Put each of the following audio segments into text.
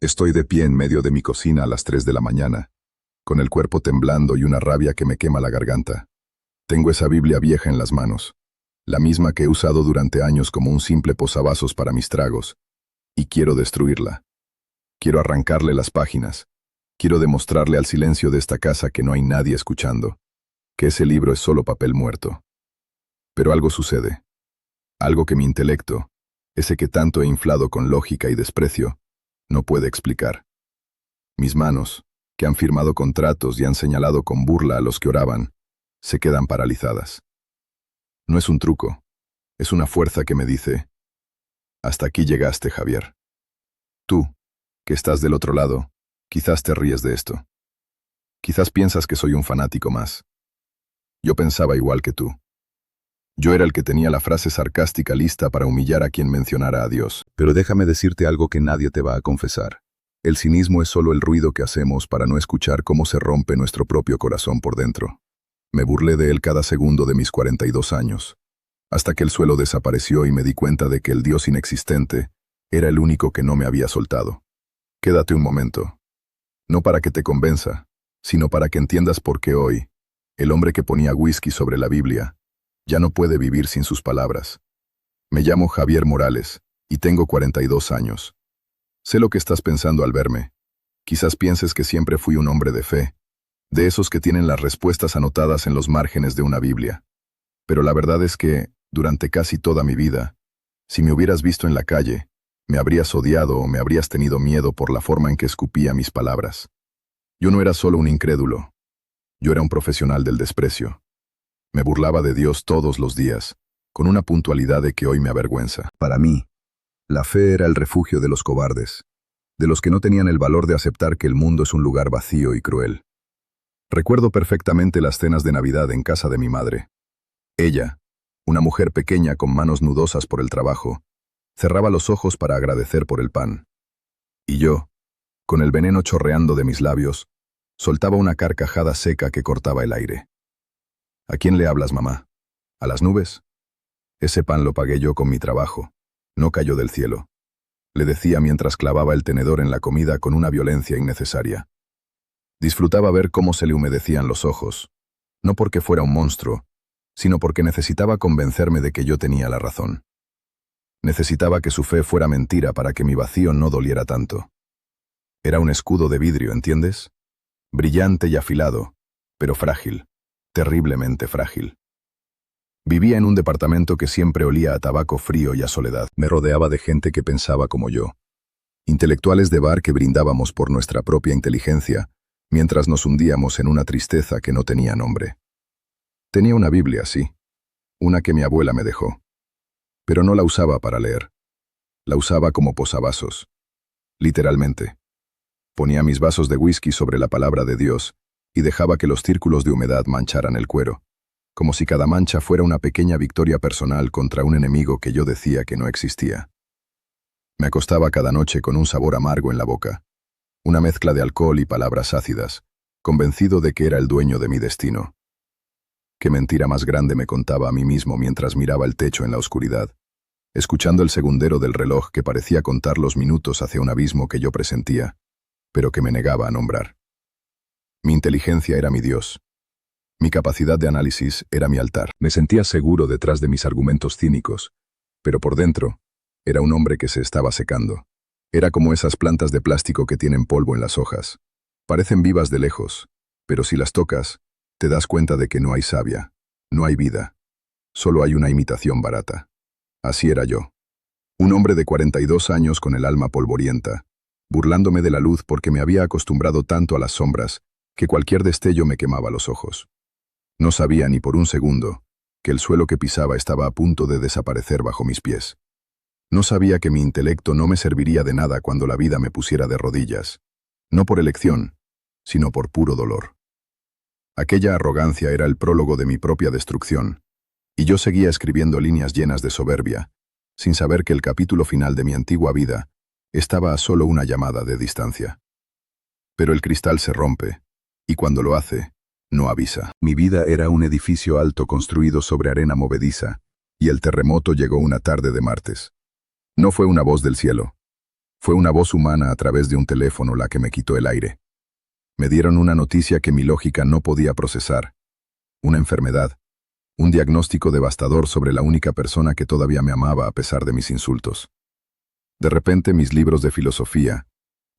Estoy de pie en medio de mi cocina a las 3 de la mañana, con el cuerpo temblando y una rabia que me quema la garganta. Tengo esa Biblia vieja en las manos, la misma que he usado durante años como un simple posavasos para mis tragos, y quiero destruirla. Quiero arrancarle las páginas. Quiero demostrarle al silencio de esta casa que no hay nadie escuchando, que ese libro es solo papel muerto. Pero algo sucede. Algo que mi intelecto, ese que tanto he inflado con lógica y desprecio, no puede explicar. Mis manos, que han firmado contratos y han señalado con burla a los que oraban, se quedan paralizadas. No es un truco, es una fuerza que me dice: hasta aquí llegaste, Javier. Tú, que estás del otro lado, quizás te ríes de esto. Quizás piensas que soy un fanático más. Yo pensaba igual que tú. Yo era el que tenía la frase sarcástica lista para humillar a quien mencionara a Dios. Pero déjame decirte algo que nadie te va a confesar. El cinismo es solo el ruido que hacemos para no escuchar cómo se rompe nuestro propio corazón por dentro. Me burlé de él cada segundo de mis 42 años, hasta que el suelo desapareció y me di cuenta de que el Dios inexistente era el único que no me había soltado. Quédate un momento. No para que te convenza, sino para que entiendas por qué hoy, el hombre que ponía whisky sobre la Biblia, ya no puede vivir sin sus palabras. Me llamo Javier Morales, y tengo 42 años. Sé lo que estás pensando al verme. Quizás pienses que siempre fui un hombre de fe, de esos que tienen las respuestas anotadas en los márgenes de una Biblia. Pero la verdad es que, durante casi toda mi vida, si me hubieras visto en la calle, me habrías odiado o me habrías tenido miedo por la forma en que escupía mis palabras. Yo no era solo un incrédulo, yo era un profesional del desprecio. Me burlaba de Dios todos los días, con una puntualidad de que hoy me avergüenza. Para mí, la fe era el refugio de los cobardes, de los que no tenían el valor de aceptar que el mundo es un lugar vacío y cruel. Recuerdo perfectamente las cenas de Navidad en casa de mi madre. Ella, una mujer pequeña con manos nudosas por el trabajo, cerraba los ojos para agradecer por el pan. Y yo, con el veneno chorreando de mis labios, soltaba una carcajada seca que cortaba el aire. ¿A quién le hablas, mamá? ¿A las nubes? Ese pan lo pagué yo con mi trabajo. No cayó del cielo. Le decía mientras clavaba el tenedor en la comida con una violencia innecesaria. Disfrutaba ver cómo se le humedecían los ojos, no porque fuera un monstruo, sino porque necesitaba convencerme de que yo tenía la razón. Necesitaba que su fe fuera mentira para que mi vacío no doliera tanto. Era un escudo de vidrio, ¿entiendes? Brillante y afilado, pero frágil. Terriblemente frágil. Vivía en un departamento que siempre olía a tabaco frío y a soledad. Me rodeaba de gente que pensaba como yo. Intelectuales de bar que brindábamos por nuestra propia inteligencia, mientras nos hundíamos en una tristeza que no tenía nombre. Tenía una Biblia, sí, una que mi abuela me dejó. Pero no la usaba para leer. La usaba como posavasos. Literalmente. Ponía mis vasos de whisky sobre la palabra de Dios y dejaba que los círculos de humedad mancharan el cuero, como si cada mancha fuera una pequeña victoria personal contra un enemigo que yo decía que no existía. Me acostaba cada noche con un sabor amargo en la boca, una mezcla de alcohol y palabras ácidas, convencido de que era el dueño de mi destino. Qué mentira más grande me contaba a mí mismo mientras miraba el techo en la oscuridad, escuchando el segundero del reloj que parecía contar los minutos hacia un abismo que yo presentía, pero que me negaba a nombrar. Mi inteligencia era mi Dios. Mi capacidad de análisis era mi altar. Me sentía seguro detrás de mis argumentos cínicos, pero por dentro era un hombre que se estaba secando. Era como esas plantas de plástico que tienen polvo en las hojas. Parecen vivas de lejos, pero si las tocas, te das cuenta de que no hay savia, no hay vida. Solo hay una imitación barata. Así era yo. Un hombre de 42 años con el alma polvorienta, burlándome de la luz porque me había acostumbrado tanto a las sombras que cualquier destello me quemaba los ojos. No sabía ni por un segundo que el suelo que pisaba estaba a punto de desaparecer bajo mis pies. No sabía que mi intelecto no me serviría de nada cuando la vida me pusiera de rodillas, no por elección, sino por puro dolor. Aquella arrogancia era el prólogo de mi propia destrucción, y yo seguía escribiendo líneas llenas de soberbia, sin saber que el capítulo final de mi antigua vida estaba a solo una llamada de distancia. Pero el cristal se rompe, y cuando lo hace, no avisa. Mi vida era un edificio alto construido sobre arena movediza, y el terremoto llegó una tarde de martes. No fue una voz del cielo. Fue una voz humana a través de un teléfono la que me quitó el aire. Me dieron una noticia que mi lógica no podía procesar. Una enfermedad. Un diagnóstico devastador sobre la única persona que todavía me amaba a pesar de mis insultos. De repente mis libros de filosofía,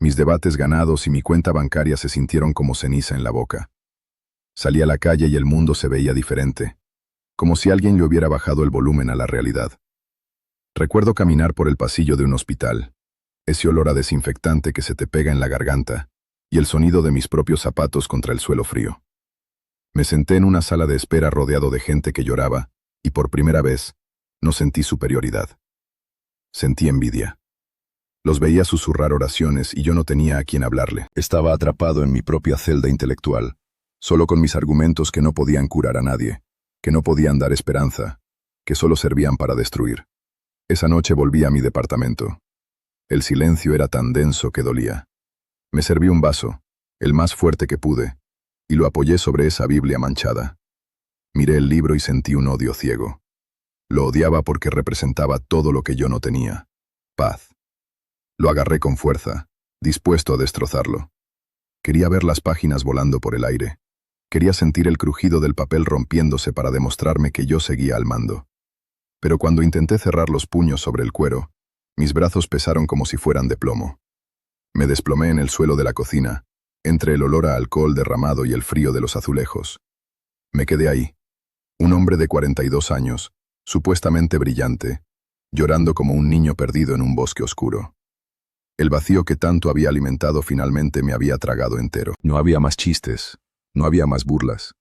mis debates ganados y mi cuenta bancaria se sintieron como ceniza en la boca. Salí a la calle y el mundo se veía diferente, como si alguien le hubiera bajado el volumen a la realidad. Recuerdo caminar por el pasillo de un hospital, ese olor a desinfectante que se te pega en la garganta, y el sonido de mis propios zapatos contra el suelo frío. Me senté en una sala de espera rodeado de gente que lloraba, y por primera vez, no sentí superioridad. Sentí envidia. Los veía susurrar oraciones y yo no tenía a quién hablarle. Estaba atrapado en mi propia celda intelectual, solo con mis argumentos que no podían curar a nadie, que no podían dar esperanza, que solo servían para destruir. Esa noche volví a mi departamento. El silencio era tan denso que dolía. Me serví un vaso, el más fuerte que pude, y lo apoyé sobre esa Biblia manchada. Miré el libro y sentí un odio ciego. Lo odiaba porque representaba todo lo que yo no tenía. Paz. Lo agarré con fuerza, dispuesto a destrozarlo. Quería ver las páginas volando por el aire. Quería sentir el crujido del papel rompiéndose para demostrarme que yo seguía al mando. Pero cuando intenté cerrar los puños sobre el cuero, mis brazos pesaron como si fueran de plomo. Me desplomé en el suelo de la cocina, entre el olor a alcohol derramado y el frío de los azulejos. Me quedé ahí, un hombre de 42 años, supuestamente brillante, llorando como un niño perdido en un bosque oscuro. El vacío que tanto había alimentado finalmente me había tragado entero. No había más chistes, no había más burlas.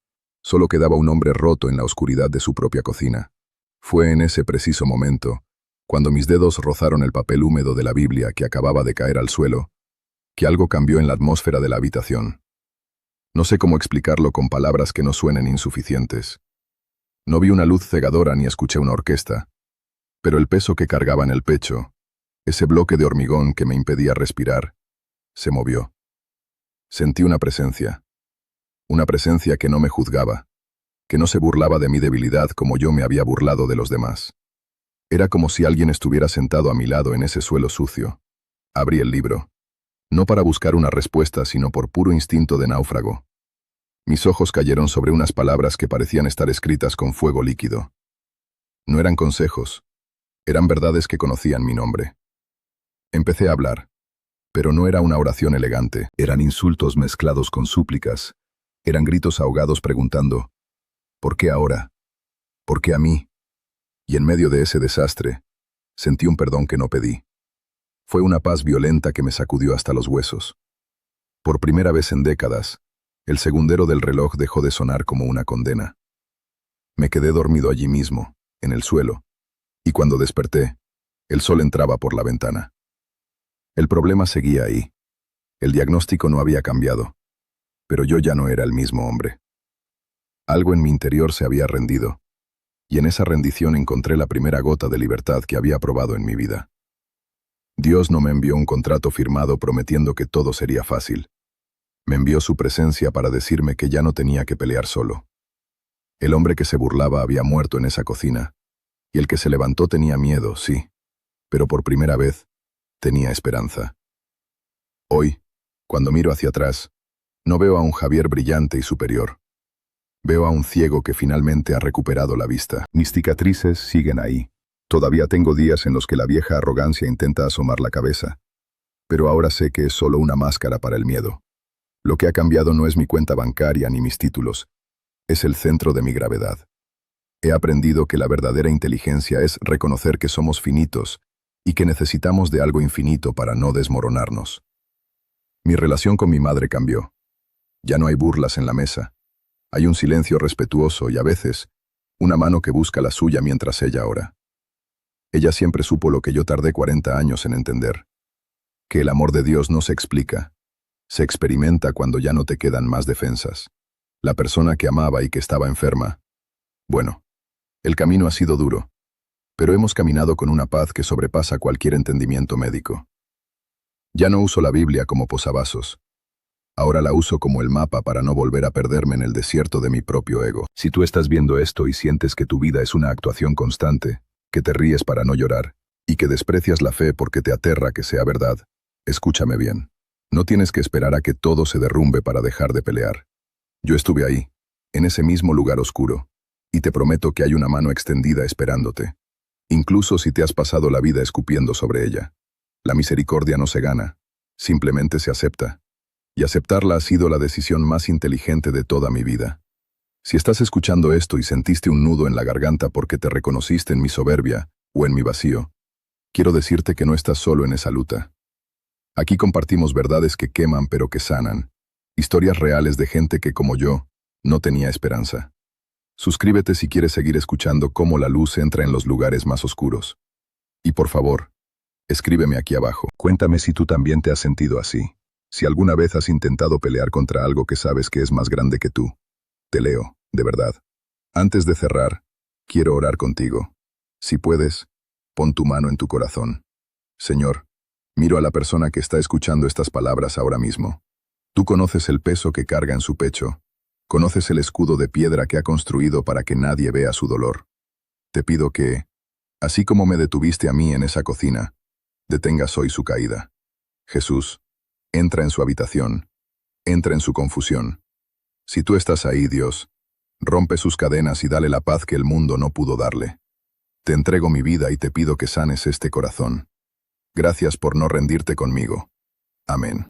Solo quedaba un hombre roto en la oscuridad de su propia cocina. Fue en ese preciso momento, cuando mis dedos rozaron el papel húmedo de la Biblia que acababa de caer al suelo, que algo cambió en la atmósfera de la habitación. No sé cómo explicarlo con palabras que no suenen insuficientes. No vi una luz cegadora ni escuché una orquesta, pero el peso que cargaba en el pecho, ese bloque de hormigón que me impedía respirar, se movió. Sentí una presencia que no me juzgaba, que no se burlaba de mi debilidad como yo me había burlado de los demás. Era como si alguien estuviera sentado a mi lado en ese suelo sucio. Abrí el libro, no para buscar una respuesta, sino por puro instinto de náufrago. Mis ojos cayeron sobre unas palabras que parecían estar escritas con fuego líquido. No eran consejos, eran verdades que conocían mi nombre. Empecé a hablar, pero no era una oración elegante, eran insultos mezclados con súplicas, eran gritos ahogados preguntando, ¿por qué ahora? ¿Por qué a mí? Y en medio de ese desastre, sentí un perdón que no pedí. Fue una paz violenta que me sacudió hasta los huesos. Por primera vez en décadas, el segundero del reloj dejó de sonar como una condena. Me quedé dormido allí mismo, en el suelo, y cuando desperté, el sol entraba por la ventana. El problema seguía ahí. El diagnóstico no había cambiado, pero yo ya no era el mismo hombre. Algo en mi interior se había rendido, y en esa rendición encontré la primera gota de libertad que había probado en mi vida. Dios no me envió un contrato firmado prometiendo que todo sería fácil. Me envió su presencia para decirme que ya no tenía que pelear solo. El hombre que se burlaba había muerto en esa cocina, y el que se levantó tenía miedo, sí, pero por primera vez tenía esperanza. Hoy, cuando miro hacia atrás, no veo a un Javier brillante y superior. Veo a un ciego que finalmente ha recuperado la vista. Mis cicatrices siguen ahí. Todavía tengo días en los que la vieja arrogancia intenta asomar la cabeza. Pero ahora sé que es solo una máscara para el miedo. Lo que ha cambiado no es mi cuenta bancaria ni mis títulos. Es el centro de mi gravedad. He aprendido que la verdadera inteligencia es reconocer que somos finitos y que necesitamos de algo infinito para no desmoronarnos. Mi relación con mi madre cambió. Ya no hay burlas en la mesa. Hay un silencio respetuoso y a veces, una mano que busca la suya mientras ella ora. Ella siempre supo lo que yo tardé 40 años en entender. Que el amor de Dios no se explica. Se experimenta cuando ya no te quedan más defensas. La persona que amaba y que estaba enferma. Bueno, el camino ha sido duro, pero hemos caminado con una paz que sobrepasa cualquier entendimiento médico. Ya no uso la Biblia como posavasos. Ahora la uso como el mapa para no volver a perderme en el desierto de mi propio ego. Si tú estás viendo esto y sientes que tu vida es una actuación constante, que te ríes para no llorar, y que desprecias la fe porque te aterra que sea verdad, escúchame bien. No tienes que esperar a que todo se derrumbe para dejar de pelear. Yo estuve ahí, en ese mismo lugar oscuro, y te prometo que hay una mano extendida esperándote, incluso si te has pasado la vida escupiendo sobre ella. La misericordia no se gana, simplemente se acepta. Y aceptarla ha sido la decisión más inteligente de toda mi vida. Si estás escuchando esto y sentiste un nudo en la garganta porque te reconociste en mi soberbia o en mi vacío, quiero decirte que no estás solo en esa lucha. Aquí compartimos verdades que queman pero que sanan, historias reales de gente que, como yo, no tenía esperanza. Suscríbete si quieres seguir escuchando cómo la luz entra en los lugares más oscuros. Y por favor, escríbeme aquí abajo. Cuéntame si tú también te has sentido así. Si alguna vez has intentado pelear contra algo que sabes que es más grande que tú. Te leo, de verdad. Antes de cerrar, quiero orar contigo. Si puedes, pon tu mano en tu corazón. Señor, miro a la persona que está escuchando estas palabras ahora mismo. Tú conoces el peso que carga en su pecho. Conoces el escudo de piedra que ha construido para que nadie vea su dolor. Te pido que, así como me detuviste a mí en esa cocina, detengas hoy su caída. Jesús, entra en su habitación, entra en su confusión. Si tú estás ahí, Dios, rompe sus cadenas y dale la paz que el mundo no pudo darle. Te entrego mi vida y te pido que sanes este corazón. Gracias por no rendirte conmigo. Amén.